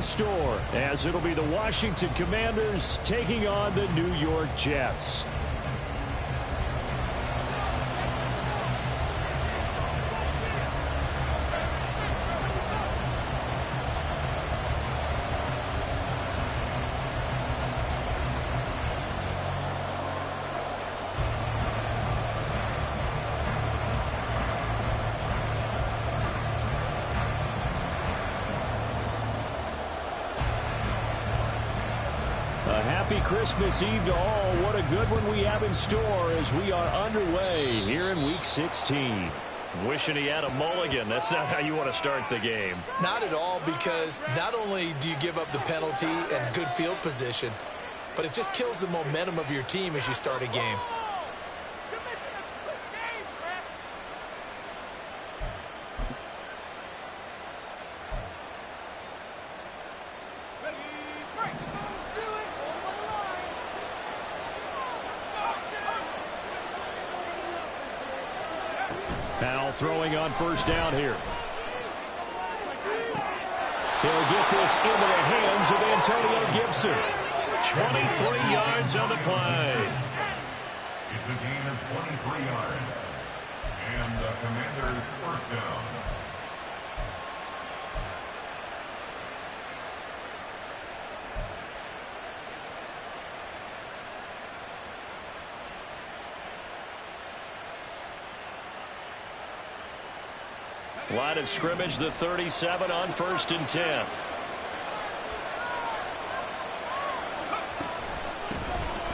in store, as it'll be the Washington Commanders taking on the New York Jets. A happy Christmas Eve to all. What a good one we have in store as we are underway here in Week 16. Wishing he had a mulligan. That's not how you want to start the game. Not at all, because not only do you give up the penalty and good field position, but it just kills the momentum of your team as you start a game. Now throwing on first down here. He'll get this into the hands of Antonio Gibson. 23 yards on the play. It's a gain of 23 yards. And the Commanders' first down. Line of scrimmage, the 37 on 1st and 10.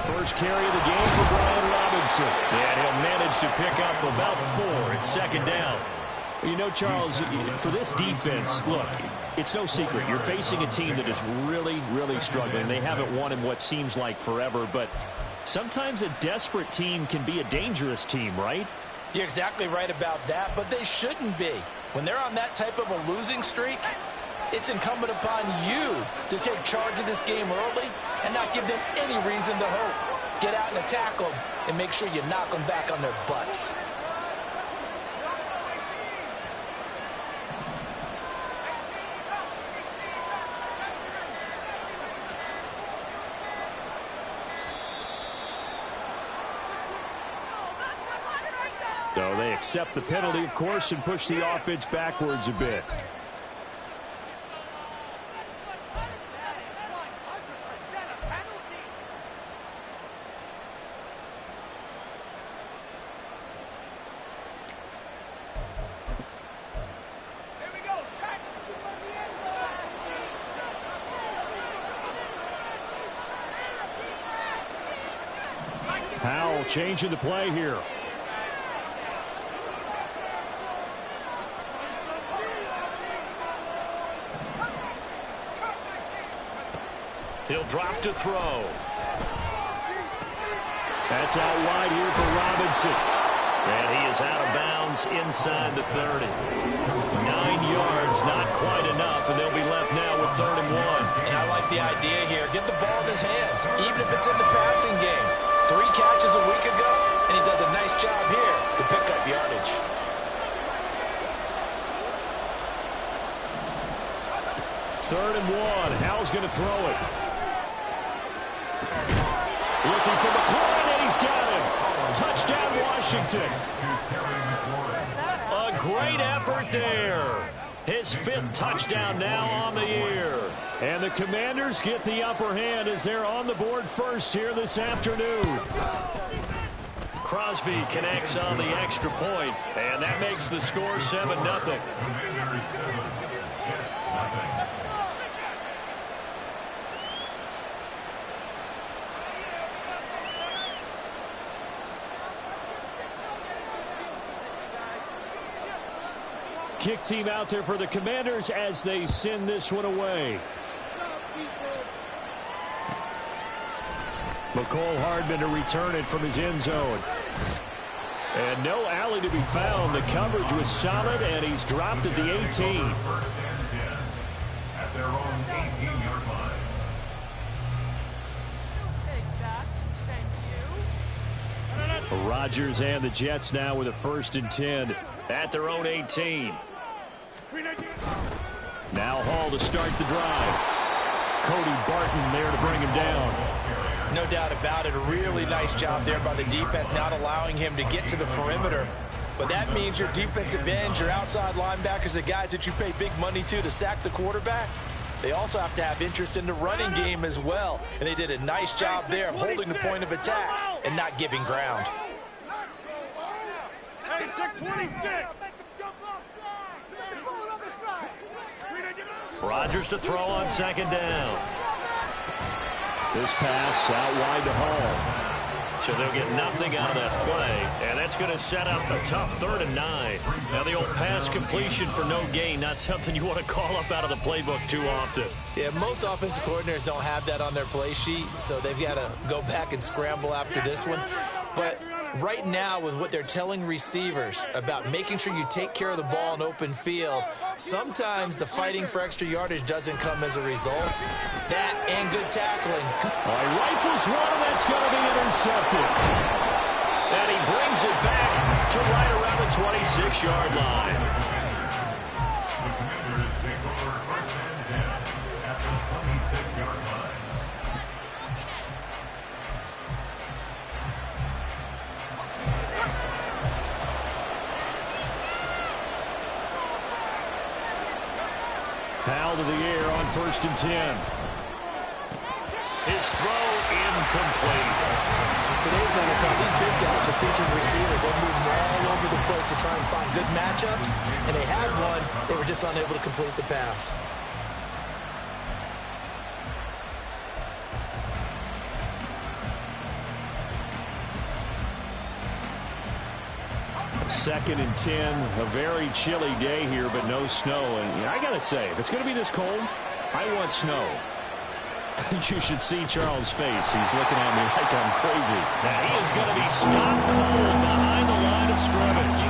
First carry of the game for Brian Robinson. And he'll manage to pick up about 4. It's 2nd down. You know, Charles, for this defense, look, it's no secret. You're facing a team that is really, really struggling. They haven't won in what seems like forever, but sometimes a desperate team can be a dangerous team, right? You're exactly right about that, but they shouldn't be. When they're on that type of a losing streak, it's incumbent upon you to take charge of this game early and not give them any reason to hope. Get out and attack them and make sure you knock them back on their butts. So they accept the penalty, of course, and push the offense backwards a bit. Howell changing the play here. He'll drop to throw. That's out wide here for Robinson. And he is out of bounds inside the 30. 9 yards, not quite enough, and they'll be left now with 3rd and 1. And I like the idea here. Get the ball in his hands, even if it's in the passing game. 3 catches a week ago, and he does a nice job here to pick up yardage. Third and 1. Howell's going to throw it. Looking for McLaurin, and he's got him. Touchdown, Washington. A great effort there. His 5th touchdown now on the year. And the Commanders get the upper hand as they're on the board first here this afternoon. Crosby connects on the extra point, and that makes the score 7-0. Commanders 7, Jets nothing. Kick team out there for the Commanders as they send this one away. McCole Hardman to return it from his end zone. And no alley to be found. The coverage was solid, and he's dropped at the 18. 1st and 10 at their own 18-yard line. Rodgers and the Jets now with a 1st and 10 at their own 18. Now Hall to start the drive. Cody Barton there to bring him down. No doubt about it. A really nice job there by the defense, not allowing him to get to the perimeter. But that means your defensive ends, your outside linebackers, the guys that you pay big money to sack the quarterback, they also have to have interest in the running game as well. And they did a nice job there of holding the point of attack and not giving ground. Rodgers to throw on second down. This pass out wide to Hall. So they'll get nothing out of that play, and that's going to set up a tough 3rd and 9. Now the old pass completion for no gain, not something you want to call up out of the playbook too often. Yeah, most offensive coordinators don't have that on their play sheet, so they've got to go back and scramble after this one. But right now, with what they're telling receivers about making sure you take care of the ball in open field, sometimes the fighting for extra yardage doesn't come as a result. That and good tackling. He rifles one, and that's going to be intercepted. And he brings it back to right around the 26-yard line. The Commanders take over 1st and 10 at the 26-yard line. Powell to the air on 1st and 10. His throw incomplete. Today's NFL, these big guys are featured receivers. They move all over the place to try and find good matchups, and they had one. They were just unable to complete the pass. Second and 10, a very chilly day here, but no snow. And I got to say, if it's going to be this cold, I want snow. You should see Charles' face. He's looking at me like I'm crazy. Now he is going to be stopped cold behind the line of scrimmage.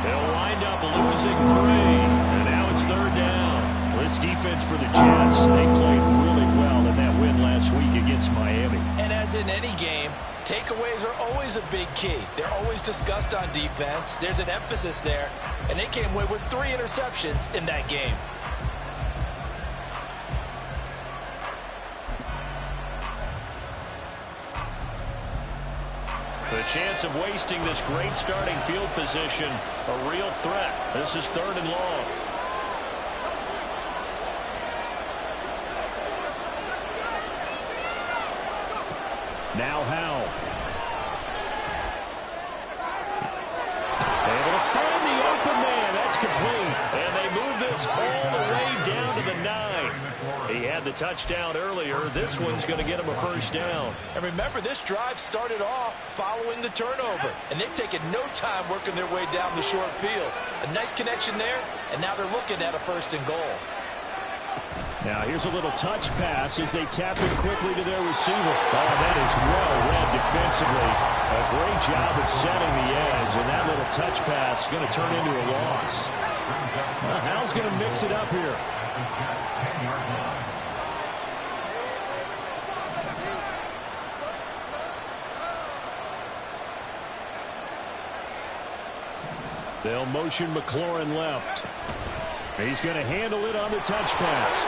They'll wind up losing 3, and now it's 3rd down. Well, this defense for the Jets, they played really well in that win last week against Miami. And as in any game, takeaways are always a big key. They're always discussed on defense. There's an emphasis there, and they came away with 3 interceptions in that game. The chance of wasting this great starting field position, a real threat. This is 3rd and long. Now Howell. Able to find the open man. That's complete. And they move this all the way down to the 9. He had the touchdown earlier. This one's going to get him a 1st down. And remember, this drive started off following the turnover, and they've taken no time working their way down the short field. A nice connection there, and now they're looking at a 1st and goal. Now here's a little touch pass as they tap it quickly to their receiver. Oh, that is well read defensively. A great job of setting the edge, and that little touch pass is going to turn into a loss. Howell's going to mix it up here. They'll motion McLaurin left. He's going to handle it on the touch pass.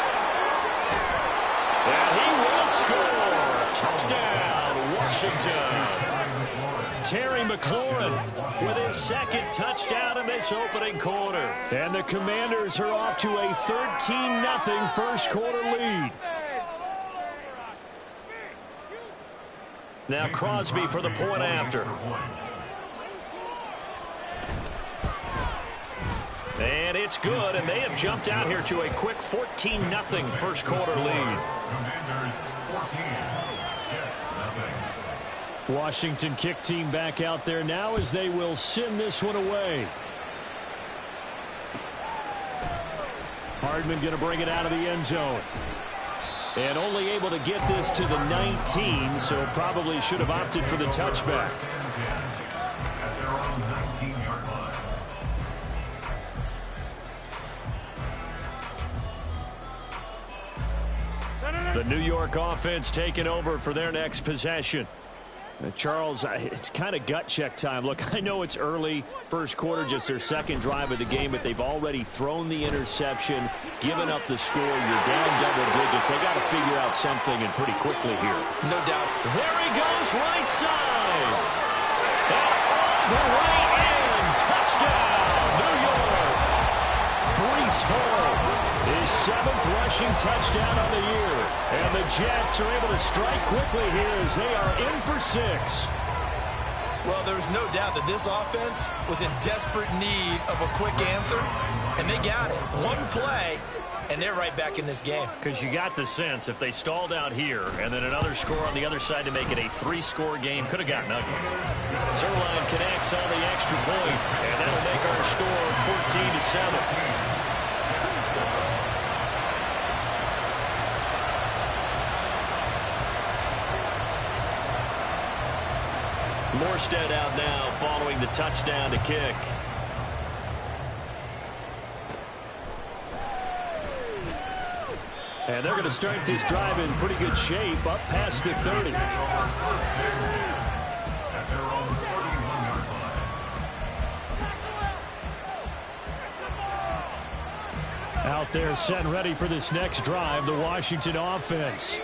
And he will score. Touchdown, Washington. Terry McLaurin With his 2nd touchdown in this opening quarter. And the Commanders are off to a 13-0 first quarter lead. Now Crosby for the point after. And it's good, and they have jumped out here to a quick 14-0 first quarter lead. Commanders 14, Jets 0. Washington kick team back out there now as they will send this one away. Hardman going to bring it out of the end zone. And only able to get this to the 19, so probably should have opted for the touchback. At their own 19-yard line. The New York offense taking over for their next possession. Charles, it's kind of gut check time. Look, I know it's early, first quarter, just their second drive of the game, but they've already thrown the interception, given up the score. You're down double digits. They got to figure out something, and pretty quickly here. No doubt. There he goes, right side. And all the way in. Touchdown, New York. Breece Hall, his 7th rushing touchdown on the year. And the Jets are able to strike quickly here as they are in for 6. Well, there's no doubt that this offense was in desperate need of a quick answer, and they got it. One play, and they're right back in this game. Because you got the sense if they stalled out here and then another score on the other side to make it a 3-score game, could have gotten ugly. Zerline connects on the extra point, and that'll make our score 14-7. Morstead out now following the touchdown to kick. And they're going to start this drive in pretty good shape, up past the 30. Out there set and ready for this next drive, the Washington offense.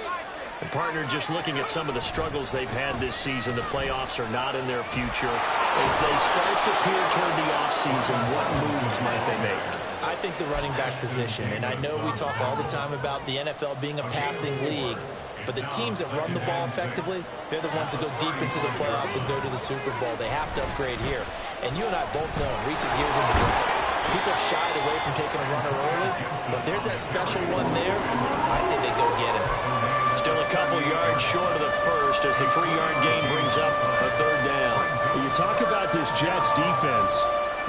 The partner just looking at some of the struggles they've had this season. The playoffs are not in their future. As they start to peer toward the offseason, what moves might they make? I think the running back position, and I know we talk all the time about the NFL being a passing league, but the teams that run the ball effectively, they're the ones that go deep into the playoffs and go to the Super Bowl. They have to upgrade here. And you and I both know in recent years in the draft, people have shied away from taking a runner early, but if there's that special one there, I say they go get him. Still a couple yards short of the first as the 3-yard gain brings up a 3rd down. When you talk about this Jets defense,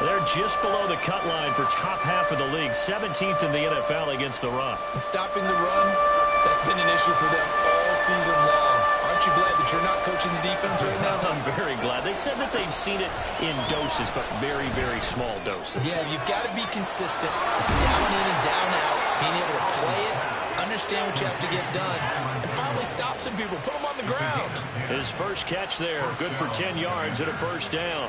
they're just below the cut line for top half of the league, 17th in the NFL against the run. And stopping the run, that's been an issue for them all season long. Aren't you glad that you're not coaching the defense right now? I'm very glad. They said that they've seen it in doses, but very, very small doses. Yeah, you've got to be consistent. It's down in and down out, being able to play it, understand what you have to get done, and finally stop some people, put them on the ground. His first catch there, good for 10 yards and a 1st down.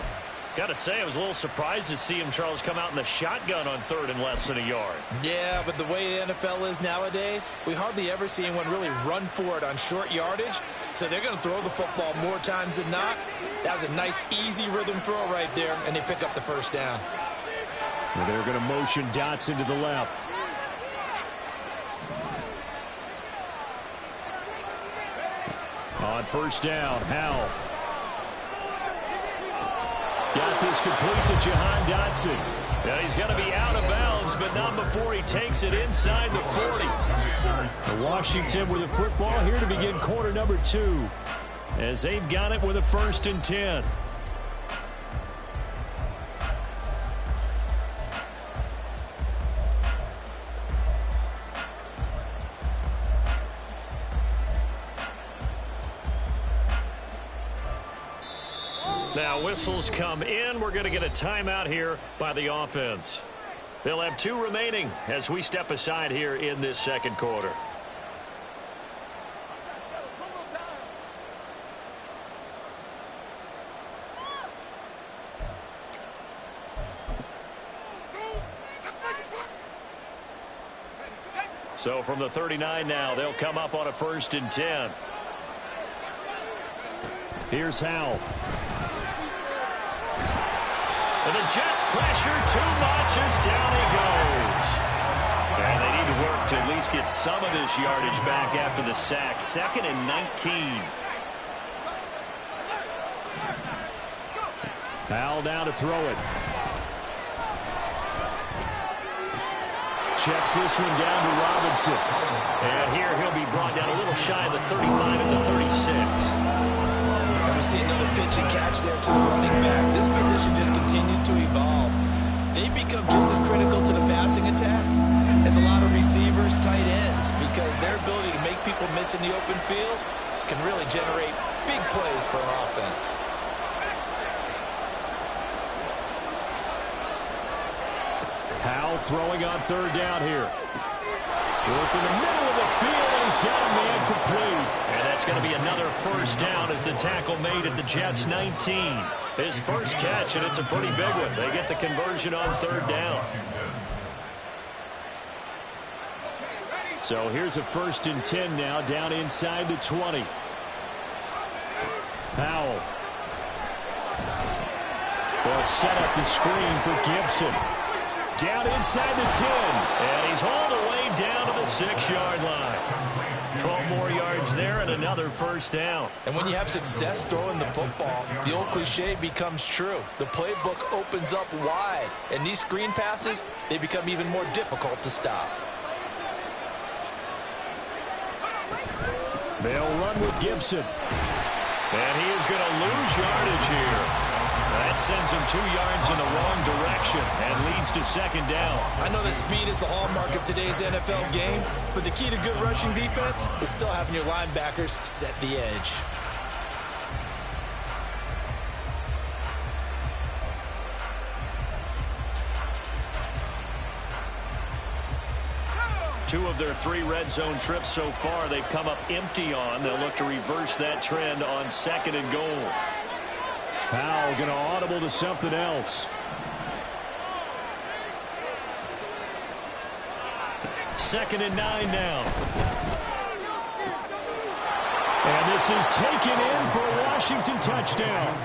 Got to say, I was a little surprised to see him, Charles, come out in the shotgun on 3rd and less than a yard. Yeah, but the way the NFL is nowadays, we hardly ever see anyone really run for it on short yardage, so they're going to throw the football more times than not. That was a nice, easy rhythm throw right there, and they pick up the 1st down. And they're going to motion Dotson to the left. On 1st down, Howell. Got this complete to Jahan Dotson. Yeah, he's going to be out of bounds, but not before he takes it inside the 40. The Washington with the football here to begin quarter number 2. As they've got it with a 1st and 10. Now whistles come in. We're going to get a timeout here by the offense. They'll have 2 remaining as we step aside here in this 2nd quarter. So from the 39 now, they'll come up on a 1st and 10. Here's Howell. And the Jets pressure too much as down he goes. And they need to work to at least get some of this yardage back after the sack. 2nd and 19. Howell down to throw it. Checks this one down to Robinson. And here he'll be brought down a little shy of the 35 at the 36. And we see another pitch and catch there to the running back. This position just continues to evolve. They've become just as critical to the passing attack as a lot of receivers, tight ends, because their ability to make people miss in the open field can really generate big plays for an offense. Howell throwing on 3rd down here. Work in the middle of the field, and he's got a man complete. And that's going to be another first down as the tackle made at the Jets' 19. His first catch, and it's a pretty big one. They get the conversion on third down. So here's a 1st and 10 now, down inside the 20. Powell. They'll set up the screen for Gibson. Down inside the 10. And he's hauled away down to the 6-yard line. 12 more yards there and another first down. And when you have success throwing the football, the old cliche becomes true. The playbook opens up wide. And these screen passes, they become even more difficult to stop. They'll run with Gibson. And he is going to lose yardage here. That sends him 2 yards in the wrong direction and leads to second down. I know that speed is the hallmark of today's NFL game, but the key to good rushing defense is still having your linebackers set the edge. Two of their 3 red zone trips so far they've come up empty on. They'll look to reverse that trend on 2nd and goal. Powell going to audible to something else. Second and 9 now. And this is taken in for a Washington touchdown.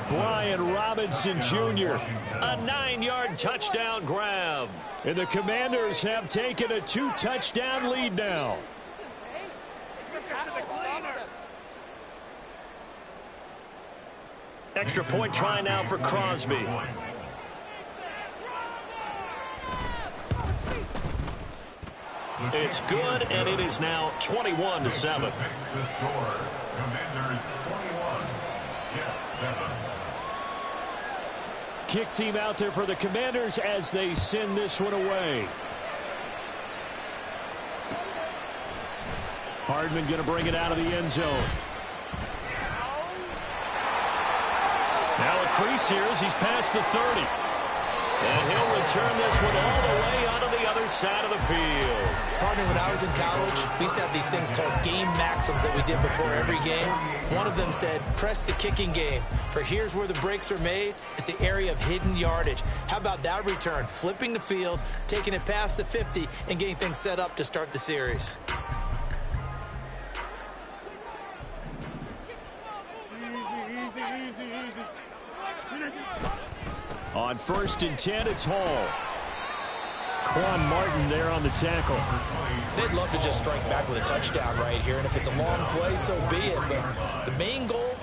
Brian Robinson Jr. A 9-yard touchdown grab. And the Commanders have taken a 2-touchdown lead now. Extra point try now for Crosby. It's good, and it is now 21-7. The score, Commanders 21, Jets 7. Kick team out there for the Commanders as they send this one away. Hardman going to bring it out of the end zone. Now a crease here as he's past the 30. And he'll return this one all the way onto the other side of the field. Partner, when I was in college, we used to have these things called game maxims that we did before every game. One of them said, press the kicking game. For here's where the breaks are made. It's the area of hidden yardage. How about that return? Flipping the field, taking it past the 50, and getting things set up to start the series. On 1st and 10, it's Hall. Quan Martin there on the tackle. They'd love to just strike back with a touchdown right here, and if it's a long play, so be it. But the main goal,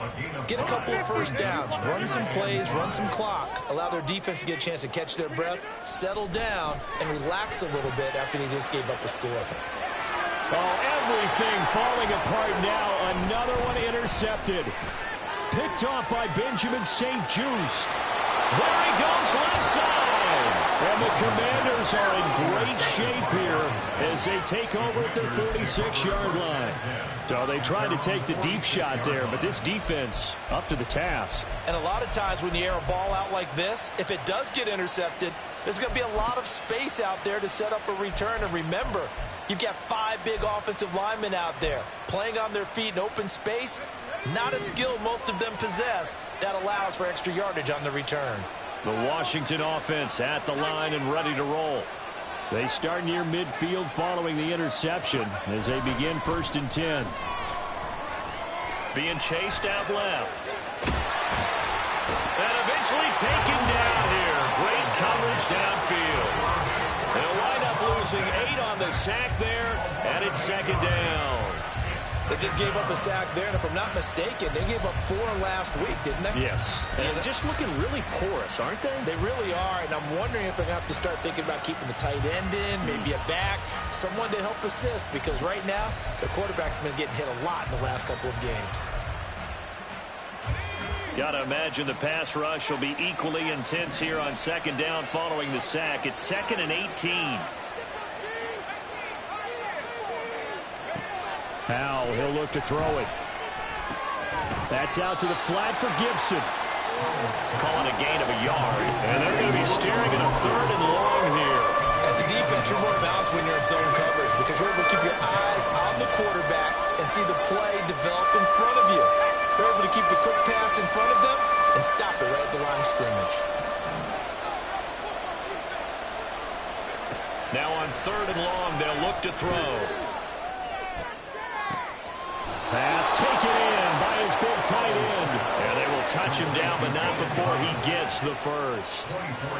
get a couple of first downs, run some plays, run some clock, allow their defense to get a chance to catch their breath, settle down, and relax a little bit after they just gave up a score. Oh, everything falling apart now. Another one intercepted. Picked off by Benjamin St-Juste. There he goes, left side. And the Commanders are in great shape here as they take over at their 46-yard line. So they tried to take the deep shot there, but this defense up to the task. And a lot of times when you air a ball out like this, if it does get intercepted, there's going to be a lot of space out there to set up a return. And remember, you've got 5 big offensive linemen out there playing on their feet in open space. Not a skill most of them possess that allows for extra yardage on the return. The Washington offense at the line and ready to roll. They start near midfield following the interception as they begin 1st and 10. Being chased out left. And eventually taken down here. Great coverage downfield. They'll wind up losing 8 on the sack there, and it's 2nd down. They just gave up a sack there, and if I'm not mistaken, they gave up 4 last week, didn't they? Yes. And just looking really porous, aren't they? They really are, and I'm wondering if they're going to have to start thinking about keeping the tight end in, maybe a back, someone to help assist, because right now, the quarterback's been getting hit a lot in the last couple of games. Got to imagine the pass rush will be equally intense here on 2nd down following the sack. It's 2nd and 18. Powell, he'll look to throw it. That's out to the flat for Gibson. Calling a gain of a yard. And they're going to be staring at a 3rd and long here. As a defense, you're more balanced when you're in zone coverage because you're able to keep your eyes on the quarterback and see the play develop in front of you. They're able to keep the quick pass in front of them and stop it right at the line of scrimmage. Now on 3rd and long, they'll look to throw. Pass taken in by his big tight end. And they will touch him down, but not before he gets the first.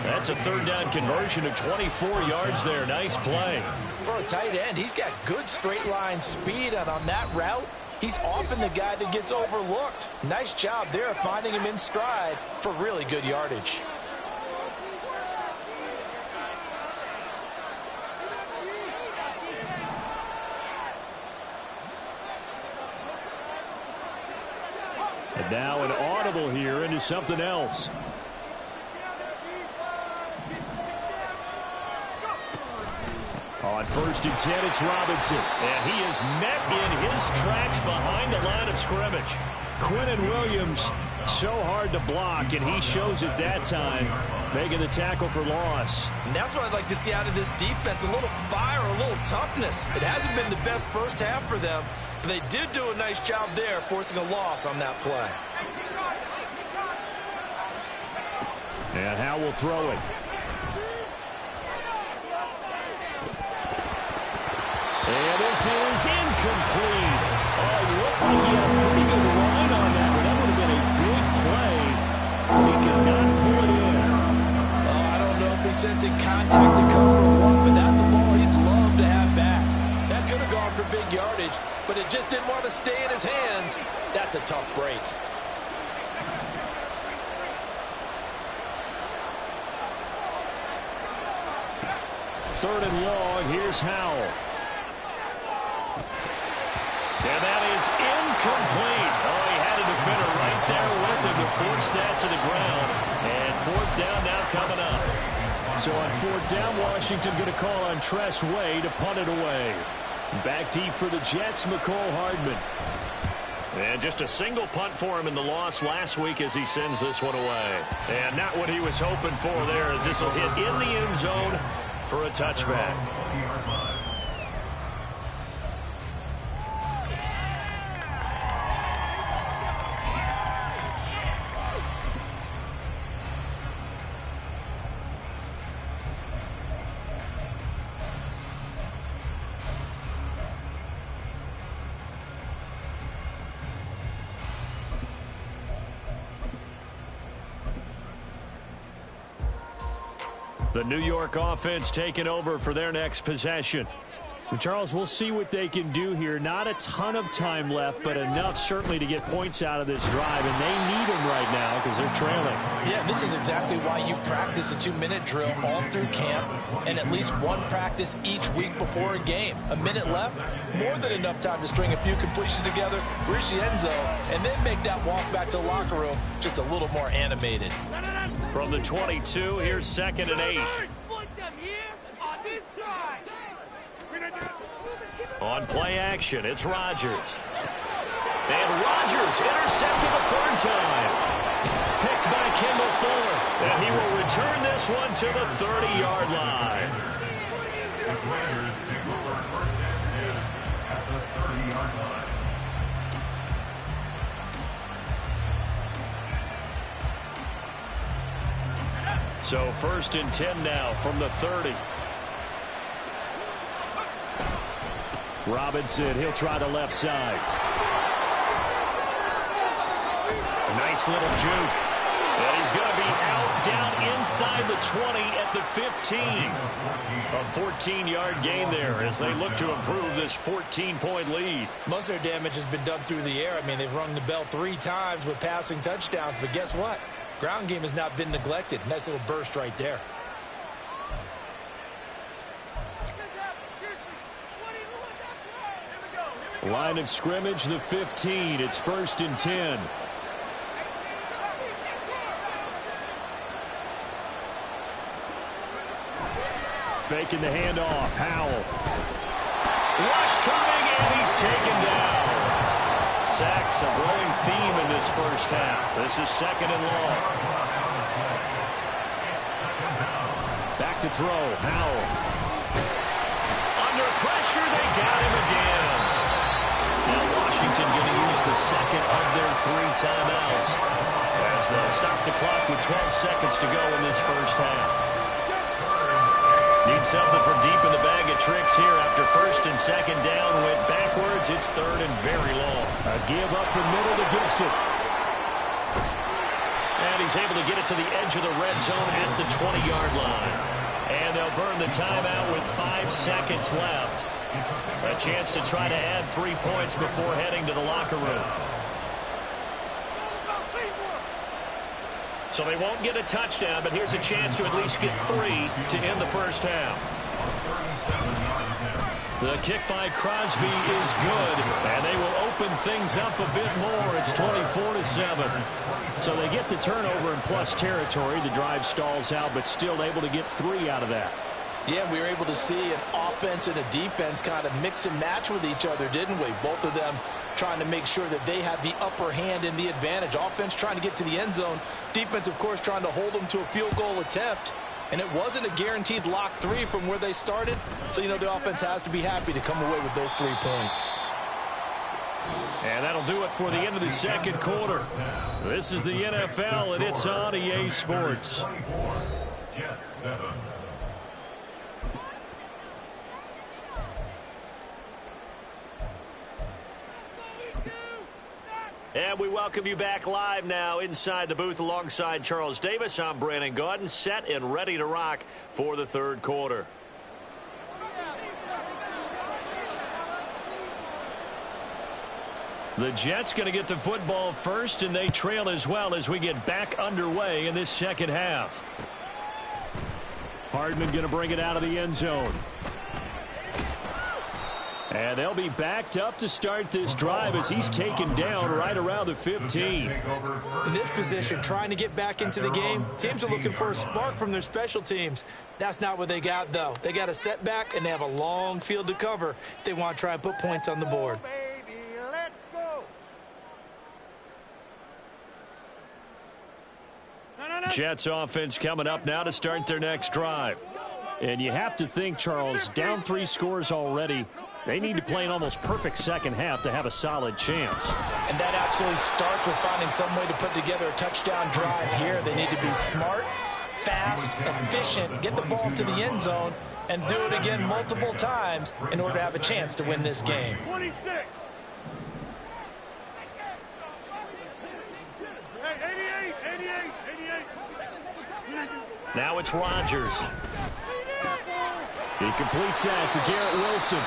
That's a 3rd down conversion of 24 yards there. Nice play. For a tight end, he's got good straight line speed, and on that route, he's often the guy that gets overlooked. Nice job there finding him in stride for really good yardage. And now an audible here into something else. On 1st and 10, it's Robinson. And he is met in his tracks behind the line of scrimmage. Quinnen Williams, so hard to block, and he shows it that time, making the tackle for loss. And that's what I'd like to see out of this defense, a little fire, a little toughness. It hasn't been the best first half for them, but they did do a nice job there, forcing a loss on that play. And Howe will throw it. And this is incomplete. Oh, it looked like he had a pretty good line on that, but that would have been a big play. He could not pull it in. Oh, I don't know if he's sensing contact to cover or what, but that's a ball he'd love to have back. That could have gone for big yardage, but it just didn't want to stay in his hands. That's a tough break. Third and long, here's Howell. And that is incomplete. Oh, he had a defender right there with him to force that to the ground. And 4th down now coming up. So on 4th down, Washington going to call on Tress Way to punt it away. Back deep for the Jets, McCole Hardman. And just a single punt for him in the loss last week as he sends this one away. And not what he was hoping for there, as this will hit in the end zone for a touchback. The New York offense taking over for their next possession. And Charles, we'll see what they can do here. Not a ton of time left, but enough certainly to get points out of this drive, and they need them right now because they're trailing. Yeah, this is exactly why you practice a 2-minute drill all through camp and at least one practice each week before a game. A minute left, more than enough time to string a few completions together, reach the end zone, and then make that walk back to the locker room just a little more animated. From the 22, here's 2nd and 8. On play action, it's Rodgers. And Rodgers intercepted a 3rd time. Picked by Kendall Fuller. And he will return this one to the 30-yard line. The Commanders take over 1st and 10 at the 30-yard line. So 1st and 10 now from the 30. Robinson, he'll try the left side. Nice little juke. And he's going to be out down inside the 20 at the 15. A 14-yard gain there as they look to improve this 14-point lead. Most of their damage has been done through the air. I mean, they've rung the bell 3 times with passing touchdowns, but guess what? Ground game has not been neglected. Nice little burst right there. Line of scrimmage, the 15. It's 1st and 10. Faking the handoff. Howell. Rush coming, and he's taken down. Sacks, a growing theme in this first half. This is 2nd and long. Back to throw. Howell. Under pressure, they got him again. the second of their 3 timeouts as they'll stop the clock with 12 seconds to go in this first half. Need something from deep in the bag of tricks here after first and second down went backwards. It's third and very long. A give up the middle to Gibson. And he's able to get it to the edge of the red zone at the 20-yard line. And they'll burn the timeout with 5 seconds left. A chance to try to add 3 points before heading to the locker room. So they won't get a touchdown, but here's a chance to at least get 3 to end the first half. The kick by Crosby is good, and they will open things up a bit more. It's 24-7. So they get the turnover in plus territory. The drive stalls out, but still able to get 3 out of that. Yeah, we were able to see an offense and a defense kind of mix and match with each other, didn't we? Both of them trying to make sure that they have the upper hand and the advantage. Offense trying to get to the end zone. Defense, of course, trying to hold them to a field goal attempt. And it wasn't a guaranteed lock 3 from where they started. So, you know, the offense has to be happy to come away with those 3 points. And that'll do it for the end of the second quarter. This is the NFL, and it's on EA Sports. Jets 7. And we welcome you back live now inside the booth alongside Charles Davis. I'm Brandon Gaudin, set and ready to rock for the third quarter. The Jets going to get the football first, and they trail as well as we get back underway in this second half. Hardman going to bring it out of the end zone. And they'll be backed up to start this drive as he's taken down right around the 15. In this position, trying to get back into the game, teams are looking for a spark from their special teams. That's not what they got, though. They got a setback, and they have a long field to cover if they want to try and put points on the board. Jets offense coming up now to start their next drive. And you have to think, Charles, down 3 scores already. They need to play an almost perfect second half to have a solid chance. And that absolutely starts with finding some way to put together a touchdown drive here. They need to be smart, fast, efficient, get the ball to the end zone, and do it again multiple times in order to have a chance to win this game. 26. Hey, 88. Now it's Rodgers. He completes that to Garrett Wilson.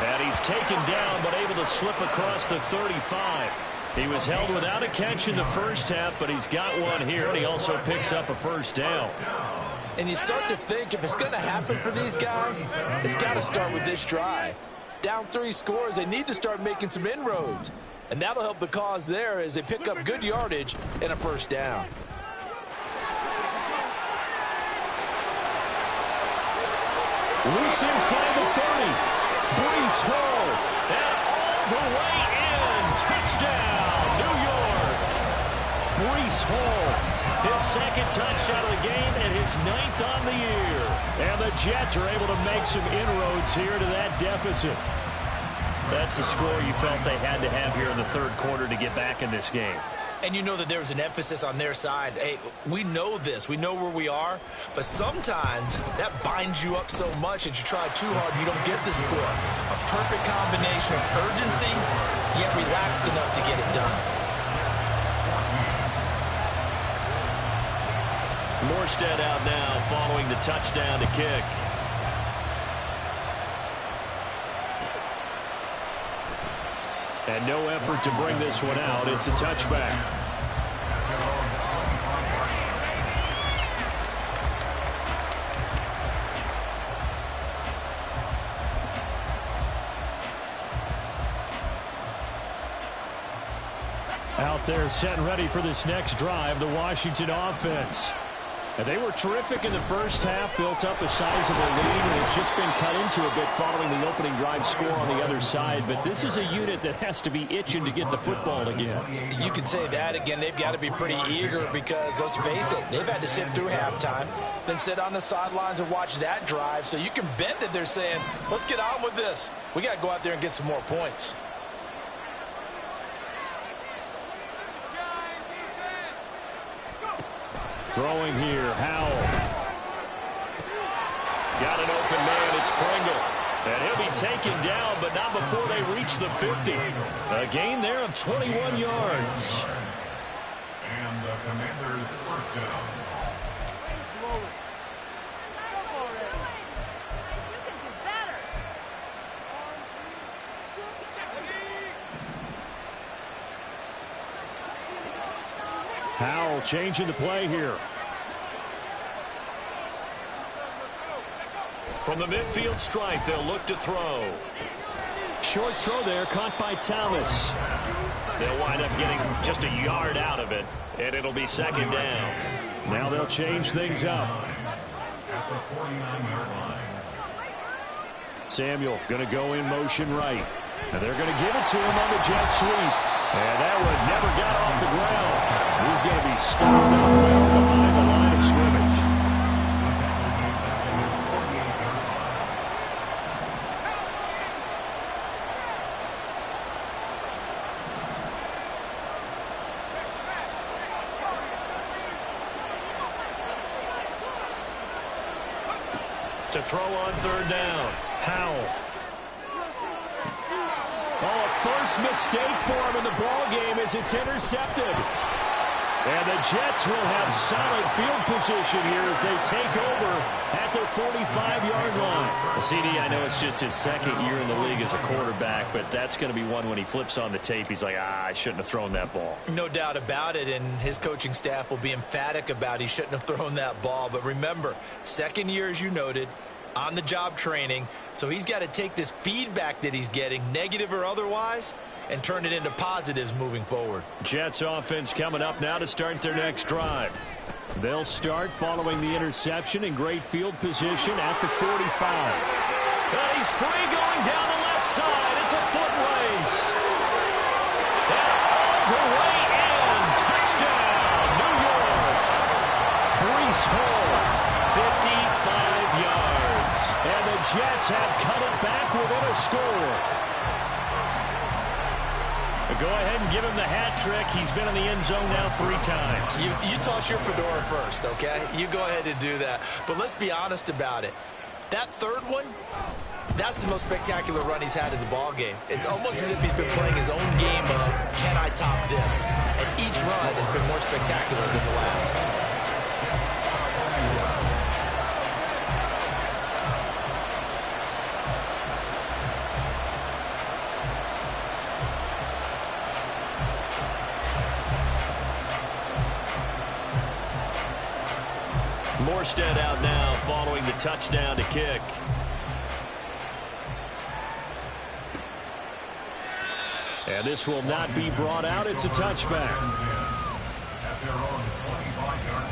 And he's taken down but able to slip across the 35. He was held without a catch in the first half, but he's got one here, and he also picks up a first down. And you start to think if it's going to happen for these guys, it's got to start with this drive. Down 3 scores, they need to start making some inroads. And that'll help the cause there as they pick up good yardage and a first down. Loose inside the 30. Brees Hall. And all the way in. Touchdown, New York. Brees Hall. His second touchdown of the game and his 9th on the year. And the Jets are able to make some inroads here to that deficit. That's the score you felt they had to have here in the third quarter to get back in this game. And you know that there was an emphasis on their side. Hey, we know this. We know where we are. But sometimes that binds you up so much that you try too hard, you don't get the score. A perfect combination of urgency, yet relaxed enough to get it done. Morstead out now following the touchdown to kick. And no effort to bring this one out. It's a touchback. Out there set and ready for this next drive, the Washington offense. And they were terrific in the first half, built up a sizable lead, and it's just been cut into a bit following the opening drive score on the other side. But this is a unit that has to be itching to get the football again. You can say that again. They've got to be pretty eager because, let's face it, they've had to sit through halftime, then sit on the sidelines and watch that drive. So you can bet that they're saying, let's get on with this. We got to go out there and get some more points. Throwing here, Howell. Got an open man, it's Pringle. And he'll be taken down, but not before they reach the 50. A gain there of 21 yards. And the Commanders first down. Howell changing the play here. From the midfield stripe, they'll look to throw. Short throw there, caught by Thomas. They'll wind up getting just a yard out of it, and it'll be second down. Now they'll change things up. At the 49-yard line. Samuel going to go in motion right. And they're going to give it to him on the jet sweep. And that one never got off the ground. He's going to be stopped up well behind the line of scrimmage. To throw on third down, Howell. Oh, a first mistake for him in the ball game as it's intercepted. And the Jets will have solid field position here as they take over at their 45-yard line. CD, I know it's just his second year in the league as a quarterback, but that's going to be one when he flips on the tape. He's like, I shouldn't have thrown that ball. No doubt about it, and his coaching staff will be emphatic about he shouldn't have thrown that ball. But remember, second year, as you noted, on-the-job training, so he's got to take this feedback that he's getting, negative or otherwise, and turn it into positives moving forward. Jets offense coming up now to start their next drive. They'll start following the interception in great field position at the 45. And he's free going down the left side. It's a foot race. And all the way in. Touchdown, New York. Breece Hall, 55 yards. and the Jets have cut it back within a score. Go ahead and give him the hat trick. He's been in the end zone now 3 times. You toss your fedora first, okay? You go ahead and do that. But let's be honest about it. That third one, that's the most spectacular run he's had in the ball game. It's almost as if he's been playing his own game of, can I top this? And each run has been more spectacular than the last. Morstead out now following the touchdown to kick. And this will not be brought out. It's a touchback. At their own 25-yard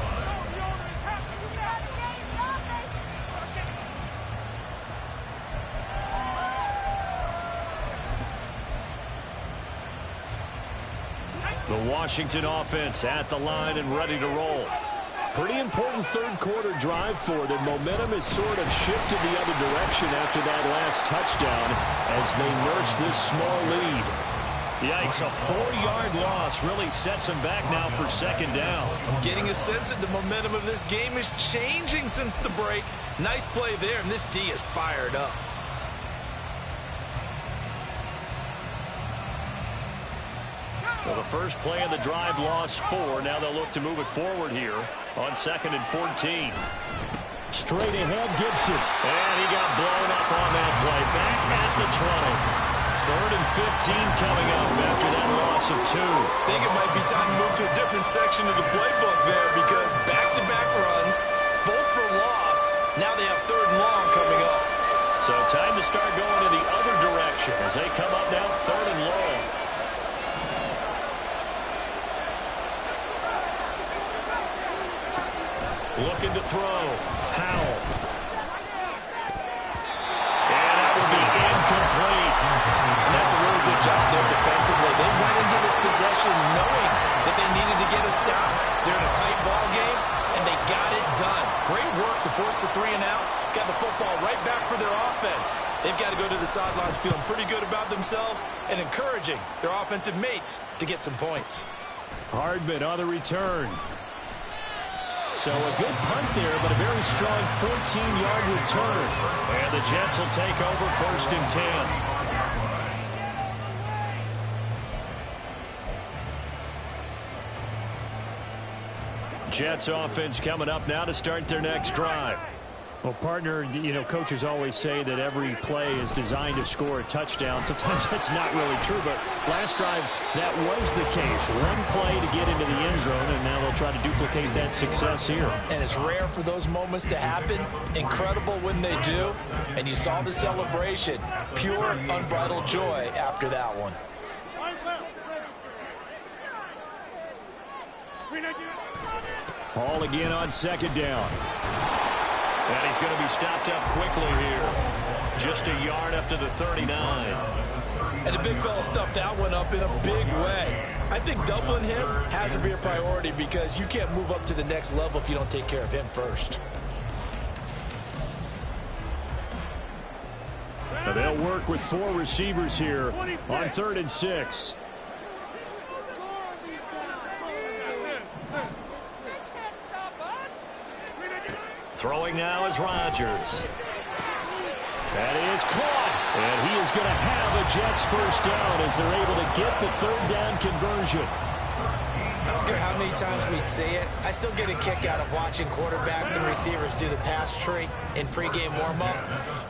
line. The Washington offense at the line and ready to roll. Pretty important third quarter drive for them. Momentum has sort of shifted the other direction after that last touchdown as they nurse this small lead. Yikes, a 4-yard loss really sets them back now for second down. I'm getting a sense that the momentum of this game is changing since the break. Nice play there, and this D is fired up. Well, the first play of the drive lost 4. Now they'll look to move it forward here on 2nd and 14. Straight ahead, Gibson. And he got blown up on that play. Back at the 20. 3rd and 15 coming up after that loss of 2. I think it might be time to move to a different section of the playbook there because back-to-back runs, both for loss. Now they have 3rd and long coming up. So time to start going in the other direction as they come up now 3rd and long. Looking to throw. Howell. And that will be incomplete. And that's a really good job there defensively. They went into this possession knowing that they needed to get a stop. They're in a tight ball game, and they got it done. Great work to force the 3 and out. Got the football right back for their offense. They've got to go to the sidelines feeling pretty good about themselves and encouraging their offensive mates to get some points. Hardman on the return. So a good punt there, but a very strong 14-yard return. And the Jets will take over 1st and 10. Jets offense coming up now to start their next drive. Well, partner, you know, coaches always say that every play is designed to score a touchdown. Sometimes that's not really true, but last drive, that was the case. One play to get into the end zone, and now they'll try to duplicate that success here. And it's rare for those moments to happen. Incredible when they do. And you saw the celebration. Pure, unbridled joy after that one. Ball again on 2nd down. And he's going to be stopped up quickly here. Just a yard up to the 39. And the big fella stuffed that one up in a big way. I think doubling him has to be a priority because you can't move up to the next level if you don't take care of him first. Now they'll work with 4 receivers here on 3rd and 6. Throwing now is Rodgers. That is caught. And he is going to have a Jets 1st down as they're able to get the 3rd down conversion. I don't care how many times we see it. I still get a kick out of watching quarterbacks and receivers do the pass tree in pregame warm-up.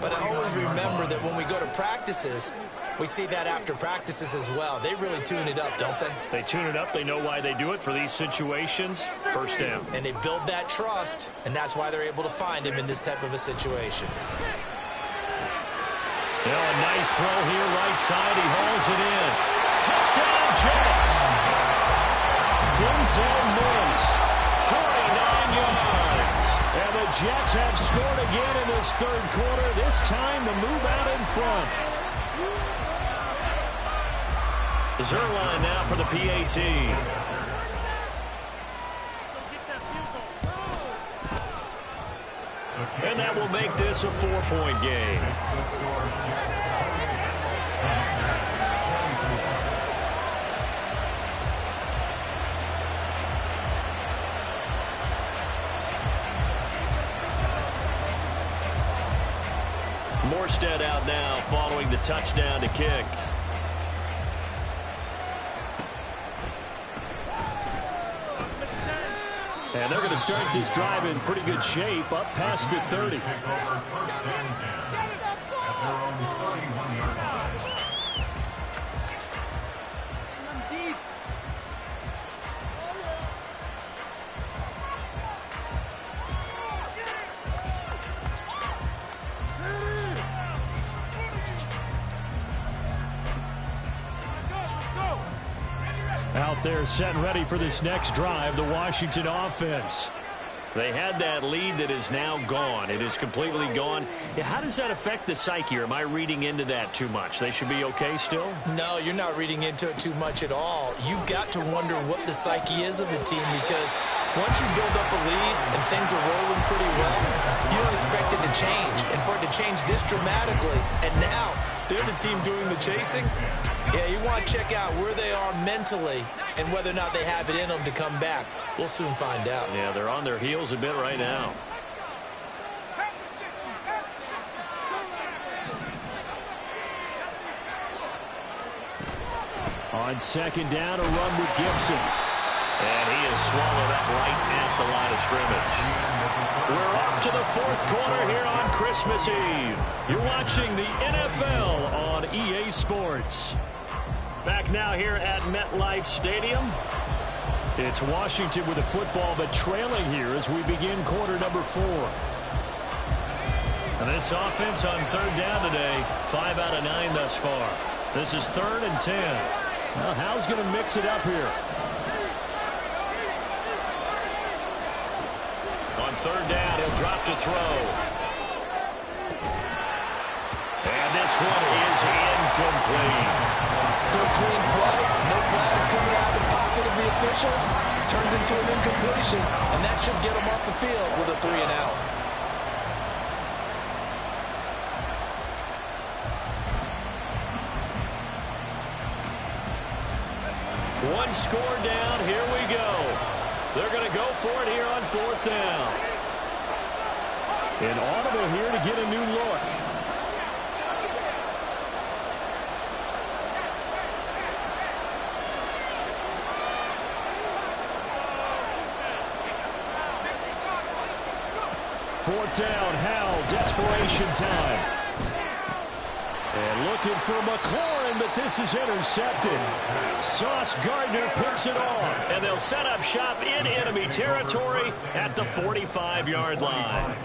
But I always remember that when we go to practices, we see that after practices as well. They really tune it up, don't they? They tune it up. They know why they do it for these situations. 1st down. And they build that trust, and that's why they're able to find him in this type of a situation. You know, a nice throw here, right side. He hauls it in. Touchdown, Jets! Denzel Mims, 49 yards. And the Jets have scored again in this 3rd quarter. This time to move out in front. Zerline now for the PAT. And that will make this a 4-point game. Morstead out now following the touchdown to kick. And they're going to start this drive in pretty good shape up past the 30. Out there set and ready for this next drive, the Washington offense. They had that lead that is now gone. It is completely gone. How does that affect the psyche? Or am I reading into that too much? They should be okay still? No, you're not reading into it too much at all. You've got to wonder what the psyche is of the team because once you build up a lead and things are rolling pretty well, you don't expect it to change. And for it to change this dramatically, and now they're the team doing the chasing, yeah, you want to check out where they are mentally and whether or not they have it in them to come back. We'll soon find out. Yeah, they're on their heels a bit right now. On 2nd down, a run with Gibson. And he has swallowed up right at the line of scrimmage. We're off to the 4th quarter here on Christmas Eve. You're watching the NFL on EA Sports. Back now here at MetLife Stadium. It's Washington with the football, but trailing here as we begin quarter number 4. And this offense on 3rd down today, 5 out of 9 thus far. This is 3rd and 10. Well, How's going to mix it up here? On 3rd down, he'll drop to throw. And this one is incomplete. Good clean play. No flags coming out of the pocket of the officials. Turns into an incompletion, and that should get them off the field with a 3-and-out. One score down. Here we go. They're going to go for it here on 4th down. An audible here to get a new look. Fourth down, Howell, desperation time. And looking for McLaurin, but this is intercepted. Sauce Gardner picks it off. And they'll set up shop in enemy territory at the 45-yard line.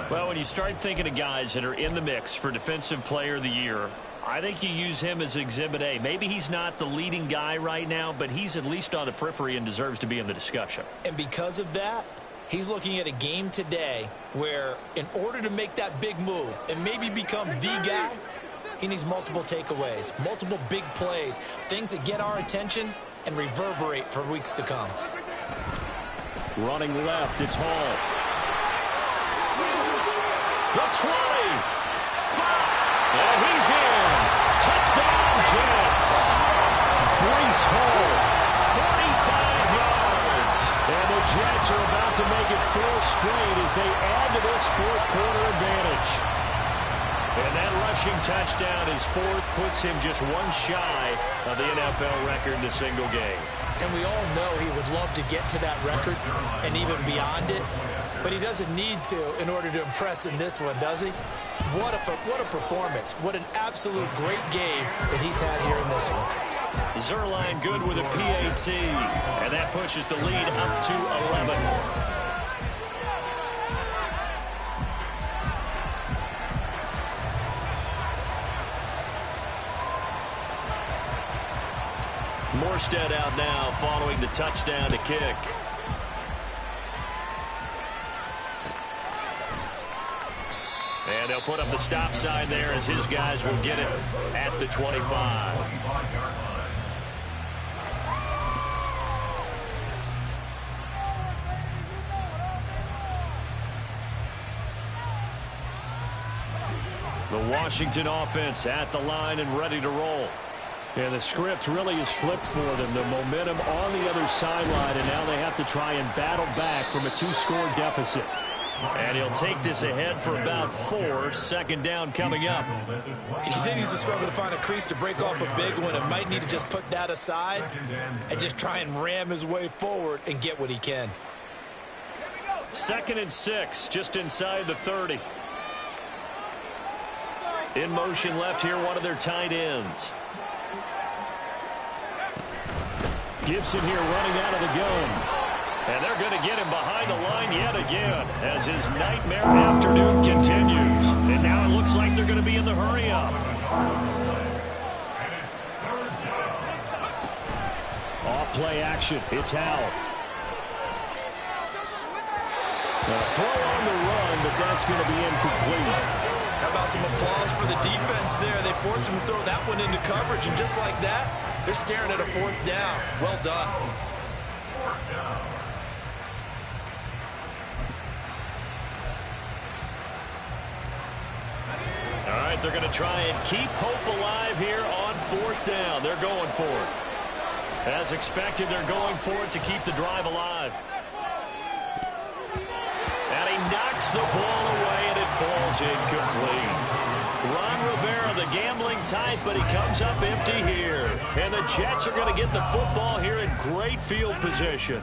Well, when you start thinking of guys that are in the mix for Defensive Player of the Year, I think you use him as Exhibit A. Maybe he's not the leading guy right now, but he's at least on the periphery and deserves to be in the discussion. And because of that, he's looking at a game today where in order to make that big move and maybe become the guy, he needs multiple takeaways, multiple big plays, things that get our attention and reverberate for weeks to come. Running left, it's Hall. The 20. 5. And he's in. Touchdown, Jets. Breece Hall. 45 yards. And the Jets are about to make it 4 straight as they add to this fourth-quarter advantage. And that rushing touchdown, his 4th, puts him just 1 shy of the NFL record in a single game. And we all know he would love to get to that record and even beyond it, but he doesn't need to in order to impress in this one, does he? What a performance. What an absolute great game that he's had here in this one. Zerline good with a PAT, and that pushes the lead up to 11. Morstead out now following the touchdown to kick. And they'll put up the stop sign there as his guys will get it at the 25. The Washington offense at the line and ready to roll. And the script really is flipped for them. The momentum on the other sideline, and now they have to try and battle back from a 2-score deficit. And he'll take this ahead for about 4. Second down coming up. He continues to struggle to find a crease to break off a big one and might need to just put that aside and just try and ram his way forward and get what he can. 2nd and 6, just inside the 30. In motion left here, one of their tight ends. Gibson here running out of the gun. And they're going to get him behind the line yet again as his nightmare afternoon continues. And now it looks like they're going to be in the hurry-up. Off-play action. It's Howell. A throw on the run, but that's going to be incomplete. How about some applause for the defense there? They forced him to throw that one into coverage, and just like that, they're staring at a 4th down. Well done. All right, they're going to try and keep hope alive here on 4th down. They're going for it. As expected, they're going for it to keep the drive alive. And he knocks the ball away, and it falls incomplete. Ron Rivera, the gambling type, but he comes up empty here. And the Jets are going to get the football here in great field position.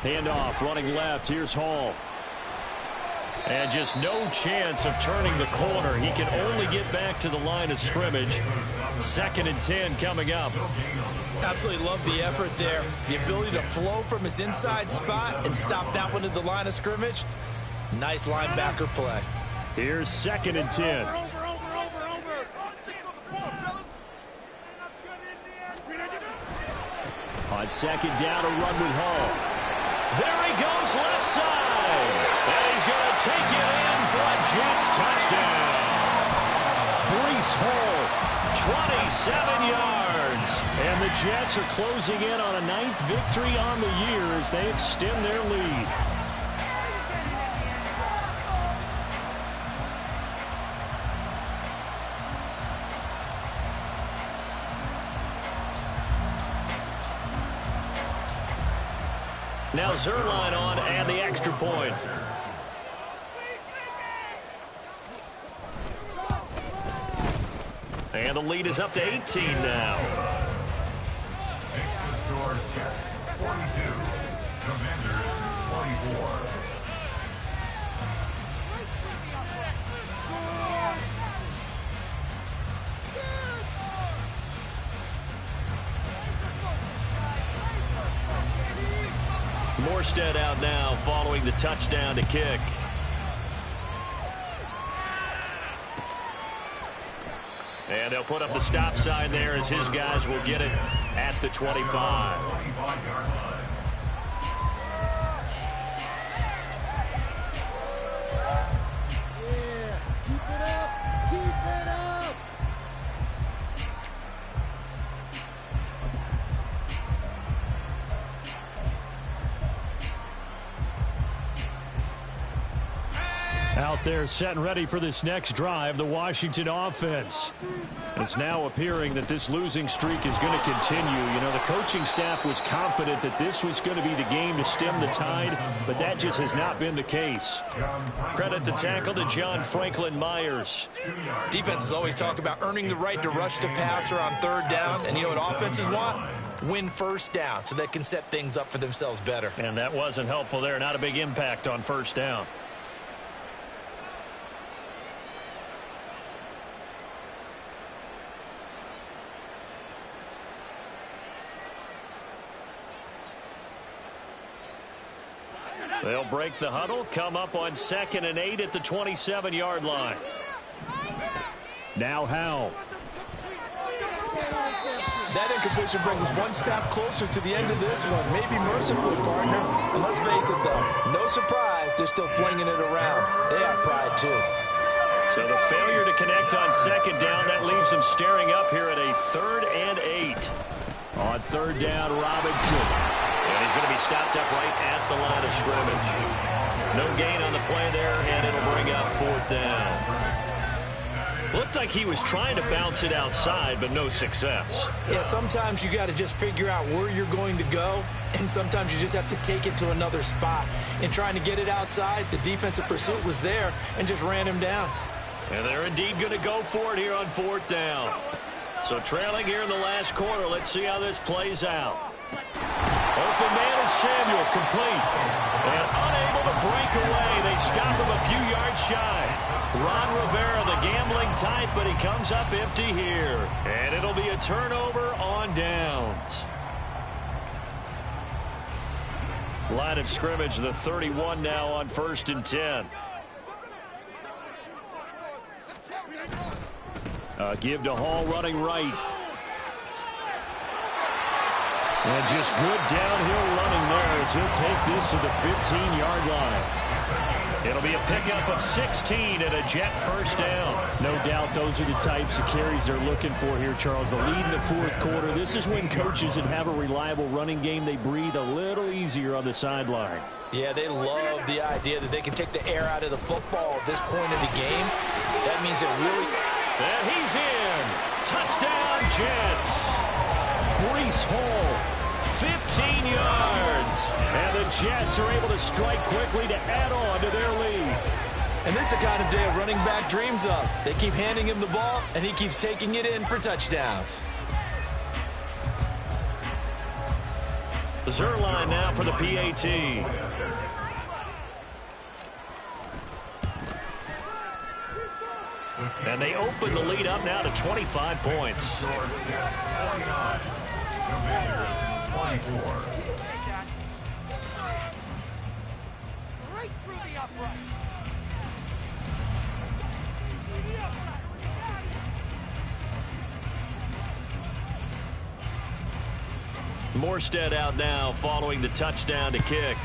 Handoff, running left. Here's Hall. And just no chance of turning the corner. He can only get back to the line of scrimmage. 2nd and 10 coming up. Absolutely love the effort there. The ability to flow from his inside spot and stop that one at the line of scrimmage. Nice linebacker play. Here's 2nd and 10. On 2nd down, a run with Hall. There he goes left side. And he's going to take it in for a Jets touchdown. Breece Hall, 27 yards. And the Jets are closing in on a 9th victory on the year as they extend their lead. Now Zerline on and the extra point. And the lead is up to 18 now. Makes the score Jets 42, Commanders 24. Morstead out now following the touchdown to kick. And they'll put up the stop sign there as his guys will get it at the 25. 25-yard line. Out there set and ready for this next drive, the Washington offense. It's now appearing that this losing streak is going to continue. You know, the coaching staff was confident that this was going to be the game to stem the tide, but that just has not been the case. Credit the tackle to John Franklin Myers. Defenses always talk about earning the right to rush the passer on third down, and you know what offenses want? Win first down so they can set things up for themselves better. And that wasn't helpful there. Not a big impact on first down. They'll break the huddle, come up on 2nd and 8 at the 27-yard line. Now Howell. That incompletion brings us one step closer to the end of this one. Maybe mercifully, partner. And let's face it, though, no surprise, they're still flinging it around. They have pride, too. So the failure to connect on 2nd down, that leaves them staring up here at a 3rd and 8. On 3rd down, Robinson. And he's going to be stopped up right at the line of scrimmage. No gain on the play there, and it'll bring up 4th down. Looked like he was trying to bounce it outside, but no success. Yeah, sometimes you got to just figure out where you're going to go, and sometimes you just have to take it to another spot. In trying to get it outside, the defensive pursuit was there and just ran him down. And they're indeed going to go for it here on 4th down. So trailing here in the last quarter, let's see how this plays out. Open man is Samuel, complete. And unable to break away. They stop him a few yards shy. Ron Rivera, the gambling type, but he comes up empty here. And it'll be a turnover on downs. Line of scrimmage, the 31 now on 1st and 10. Give to Hall running right. And just good downhill running there as he'll take this to the 15-yard line. It'll be a pickup of 16 and a Jet first down. No doubt those are the types of carries they're looking for here, Charles. The lead in the 4th quarter. This is when coaches that have a reliable running game, they breathe a little easier on the sideline. Yeah, they love the idea that they can take the air out of the football at this point of the game. That means it really... And he's in. Touchdown, Jets. Breece Hall, 15 yards. and the Jets are able to strike quickly to add on to their lead. And this is the kind of day a running back dreams of. They keep handing him the ball, and he keeps taking it in for touchdowns. Zerline now for the PAT. And they open the lead up now to 25 points. Right through the upright. Morstead out now following the touchdown to kick.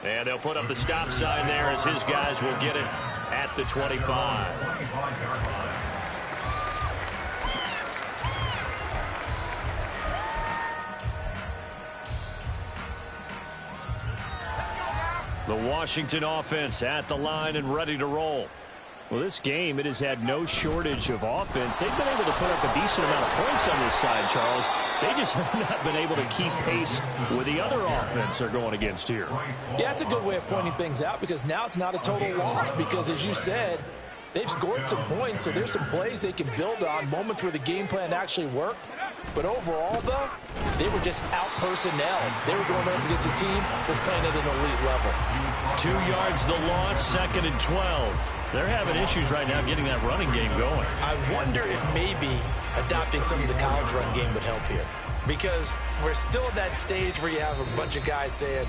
And they'll put up the stop sign there as his guys will get it at the 25. The Washington offense at the line and ready to roll. Well, this game, it has had no shortage of offense. They've been able to put up a decent amount of points on this side, Charles. They just have not been able to keep pace with the other offense they're going against here. Yeah, that's a good way of pointing things out, because now it's not a total loss, because as you said, they've scored some points, so there's some plays they can build on, moments where the game plan actually worked. But overall, though, they were just out-personnel. They were going up against a team that's playing at an elite level. 2 yards the loss, 2nd and 12. They're having issues right now getting that running game going. I wonder if maybe adopting some of the college run game would help here. Because we're still at that stage where you have a bunch of guys saying,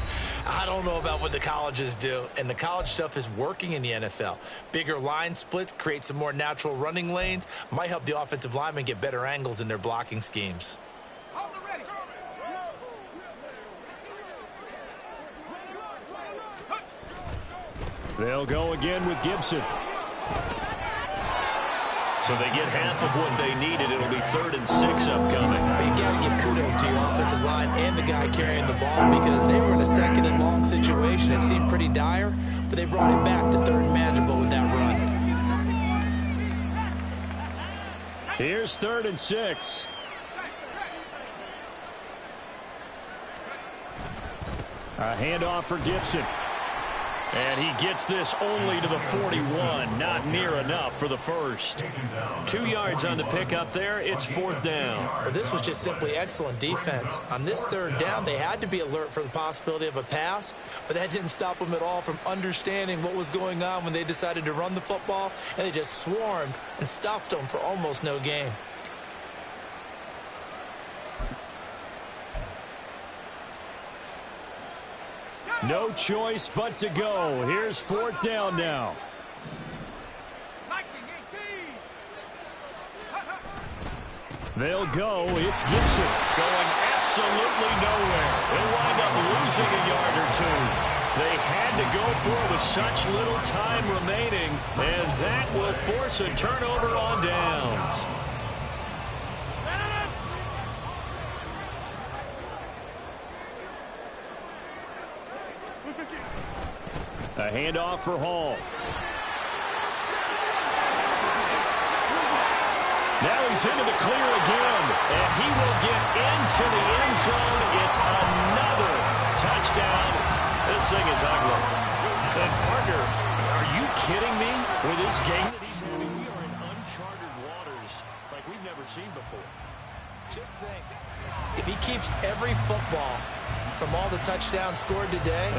I don't know about what the colleges do. And the college stuff is working in the NFL. Bigger line splits, create some more natural running lanes, might help the offensive linemen get better angles in their blocking schemes. They'll go again with Gibson. So they get half of what they needed. It'll be 3rd and 6 upcoming. You got to give kudos to your offensive line and the guy carrying the ball, because they were in a 2nd and long situation. It seemed pretty dire, but they brought it back to 3rd and manageable with that run. Here's 3rd and 6. A handoff for Gibson. And he gets this only to the 41. Not near enough for the first. 2 yards on the pickup there. It's 4th down. Well, this was just simply excellent defense. On this 3rd down, they had to be alert for the possibility of a pass, but that didn't stop them at all from understanding what was going on when they decided to run the football, and they just swarmed and stuffed them for almost no gain. No choice but to go. Here's 4th down now. They'll go. It's Gibson. Going absolutely nowhere. They'll wind up losing a yard or 2. They had to go for it with such little time remaining, and that will force a turnover on downs. A handoff for Hall. Now he's into the clear again, and he will get into the end zone. It's another touchdown. This thing is ugly. And partner, are you kidding me? With this game that he's having, we are in uncharted waters like we've never seen before. Just think, if he keeps every football from all the touchdowns scored today,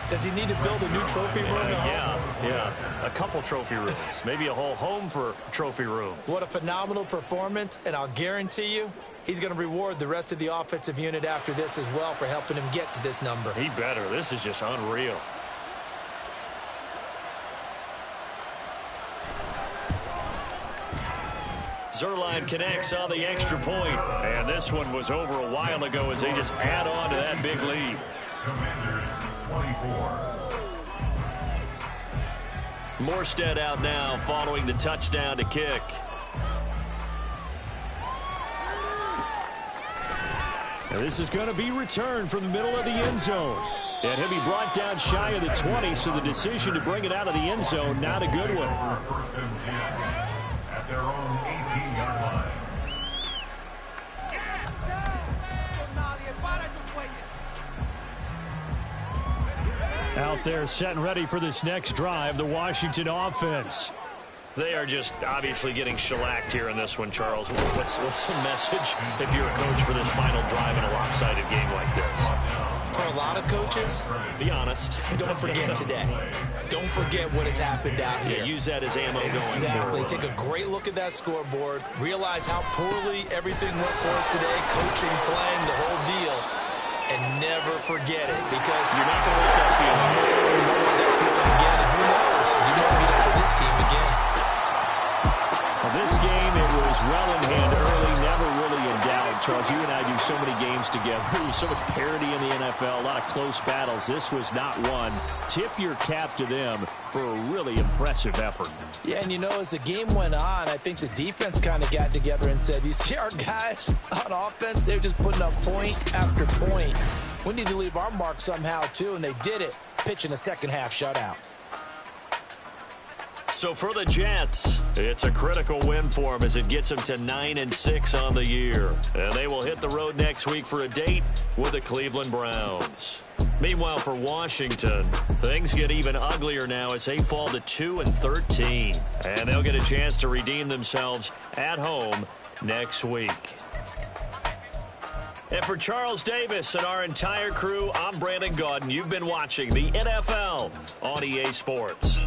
does he need to build a new trophy room at home? Yeah. A couple trophy rooms. Maybe a whole home for trophy room. What a phenomenal performance, and I'll guarantee you he's going to reward the rest of the offensive unit after this as well for helping him get to this number. He better. This is just unreal. Zerline connects on the extra point. And this one was over a while ago as they just add on to that big lead. Commanders 24. Morstead out now following the touchdown to kick. Now this is going to be returned from the middle of the end zone. And he'll be brought down shy of the 20, so the decision to bring it out of the end zone, not a good one. 1st and 10 at their own 18-yard line. Out there set and ready for this next drive, the Washington offense. They are just obviously getting shellacked here in this one, Charles. What's the message if you're a coach for this final drive in a lopsided game like this? For a lot of coaches, Be honest. don't forget today. Don't forget what has happened out here. Yeah, use that as ammo going Exactly. forward. Take a great look at that scoreboard. Realize how poorly everything went for us today. Coaching, playing, the whole deal. And never forget it, because You're not going to let that feeling. you don't want that feeling again. And who knows? You might meet up for this team again. Well, this game, it was well in hand early, never really in doubt. Charles, you and I do so many games together. There's so much parity in the NFL, a lot of close battles. This was not one. Tip your cap to them for a really impressive effort. Yeah, and you know, as the game went on, I think the defense kind of got together and said, you see our guys on offense, they're just putting up point after point. We need to leave our mark somehow, too, and they did it, pitching a second-half shutout. So for the Jets, it's a critical win for them as it gets them to 9-6 on the year. And they will hit the road next week for a date with the Cleveland Browns. Meanwhile, for Washington, things get even uglier now as they fall to 2-13. And they'll get a chance to redeem themselves at home next week. And for Charles Davis and our entire crew, I'm Brandon Gaudin. You've been watching the NFL on EA Sports.